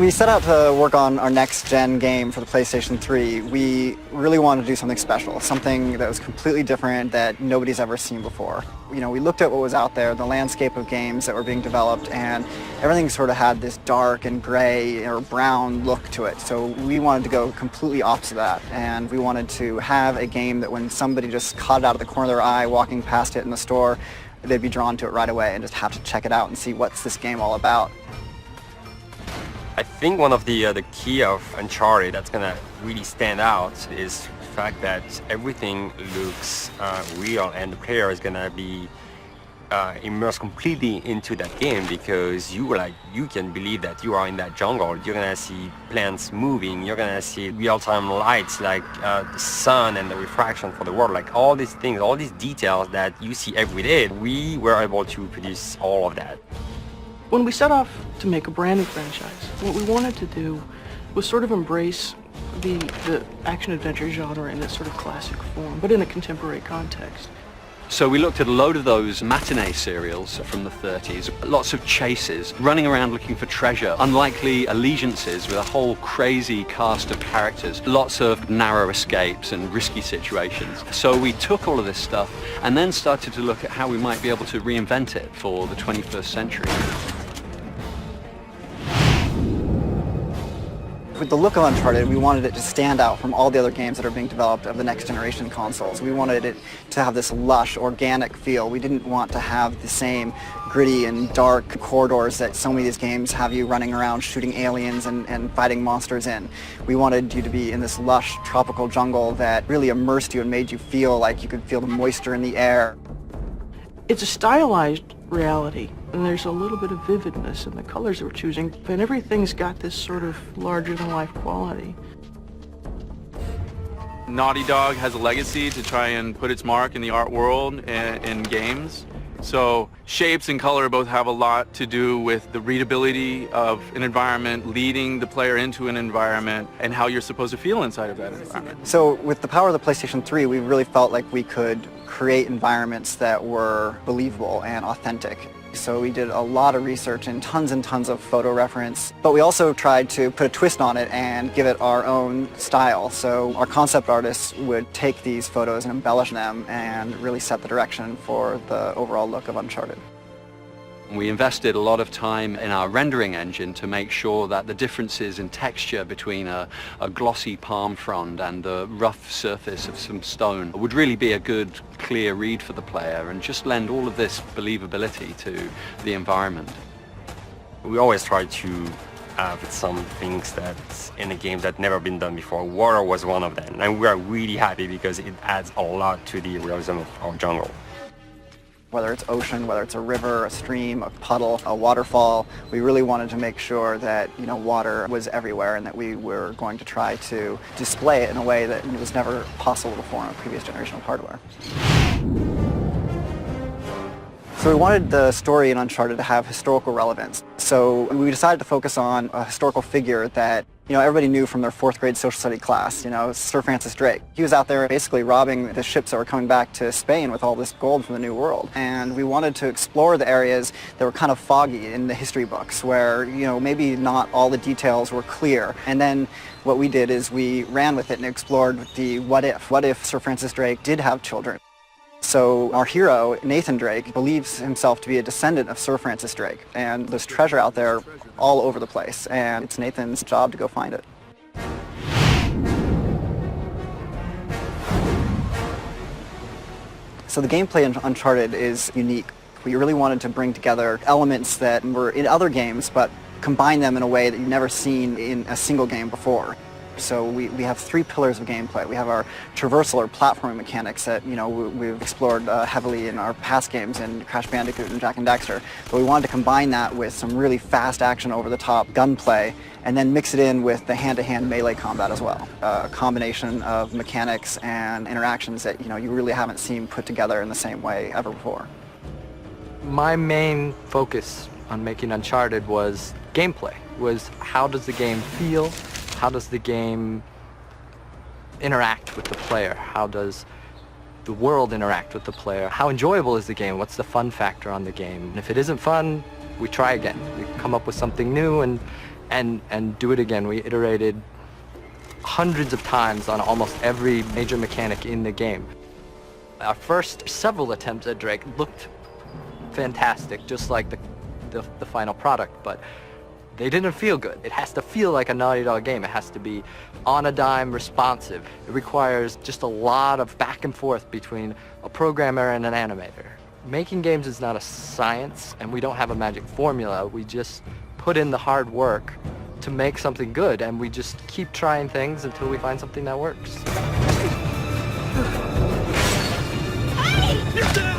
we set out to work on our next-gen game for the PlayStation 3, we really wanted to do something special, something that was completely different that nobody's ever seen before. You know, we looked at what was out there, the landscape of games that were being developed, and everything sort of had this dark and gray or brown look to it. So we wanted to go completely opposite of that, and we wanted to have a game that when somebody just caught it out of the corner of their eye walking past it in the store, they'd be drawn to it right away and just have to check it out and see what's this game all about. I think one of the key of Uncharted that's gonna really stand out is the fact that everything looks real, and the player is gonna be immersed completely into that game, because you can believe that you are in that jungle. You're gonna see plants moving. You're gonna see real-time lights like the sun and the refraction for the world, like all these things, all these details that you see every day. We were able to produce all of that. When we set off to make a brand new franchise, what we wanted to do was sort of embrace the action-adventure genre in its sort of classic form, but in a contemporary context. So we looked at a load of those matinee serials from the 30s, lots of chases, running around looking for treasure, unlikely allegiances with a whole crazy cast of characters, lots of narrow escapes and risky situations. So we took all of this stuff and then started to look at how we might be able to reinvent it for the 21st century. With the look of Uncharted, we wanted it to stand out from all the other games that are being developed of the next generation consoles. We wanted it to have this lush, organic feel. We didn't want to have the same gritty and dark corridors that so many of these games have you running around shooting aliens and fighting monsters in. We wanted you to be in this lush, tropical jungle that really immersed you and made you feel like you could feel the moisture in the air. It's a stylized reality, and there's a little bit of vividness in the colors that we're choosing, and everything's got this sort of larger-than-life quality. Naughty Dog has a legacy to try and put its mark in the art world and in games. So shapes and color both have a lot to do with the readability of an environment, leading the player into an environment, and how you're supposed to feel inside of that environment. So with the power of the PlayStation 3, we really felt like we could create environments that were believable and authentic. So we did a lot of research and tons of photo reference, but we also tried to put a twist on it and give it our own style. So our concept artists would take these photos and embellish them and really set the direction for the overall look of Uncharted. We invested a lot of time in our rendering engine to make sure that the differences in texture between a glossy palm frond and the rough surface of some stone would really be a good, clear read for the player and just lend all of this believability to the environment. We always try to have some things that in a game that never been done before. Water was one of them, and we are really happy because it adds a lot to the realism of our jungle. Whether it's ocean, whether it's a river, a stream, a puddle, a waterfall, we really wanted to make sure that, you know, water was everywhere and that we were going to try to display it in a way that was never possible before on a previous generation of hardware. So we wanted the story in Uncharted to have historical relevance. So we decided to focus on a historical figure that, you know, everybody knew from their 4th grade social study class, you know, Sir Francis Drake. He was out there basically robbing the ships that were coming back to Spain with all this gold from the New World. And we wanted to explore the areas that were kind of foggy in the history books where, you know, maybe not all the details were clear. And then what we did is we ran with it and explored the what if. What if Sir Francis Drake did have children? So our hero, Nathan Drake, believes himself to be a descendant of Sir Francis Drake, and there's treasure out there all over the place, and it's Nathan's job to go find it. So the gameplay in Uncharted is unique. We really wanted to bring together elements that were in other games, but combine them in a way that you've never seen in a single game before. So we have 3 pillars of gameplay. We have our traversal or platforming mechanics that, you know, we've explored heavily in our past games in Crash Bandicoot and Jak and Daxter. But we wanted to combine that with some really fast action over-the-top gunplay and then mix it in with the hand-to-hand melee combat as well. A combination of mechanics and interactions that, you know, you really haven't seen put together in the same way ever before. My main focus on making Uncharted was gameplay, was how does the game feel? How does the game interact with the player? How does the world interact with the player? How enjoyable is the game? What's the fun factor on the game? And if it isn't fun, we try again. We come up with something new and and do it again. We iterated hundreds of times on almost every major mechanic in the game. Our first several attempts at Drake looked fantastic, just like the final product, but they didn't feel good. It has to feel like a Naughty Dog game. It has to be on a dime, responsive. It requires just a lot of back and forth between a programmer and an animator. Making games is not a science, and we don't have a magic formula. We just put in the hard work to make something good, and we just keep trying things until we find something that works. Hey!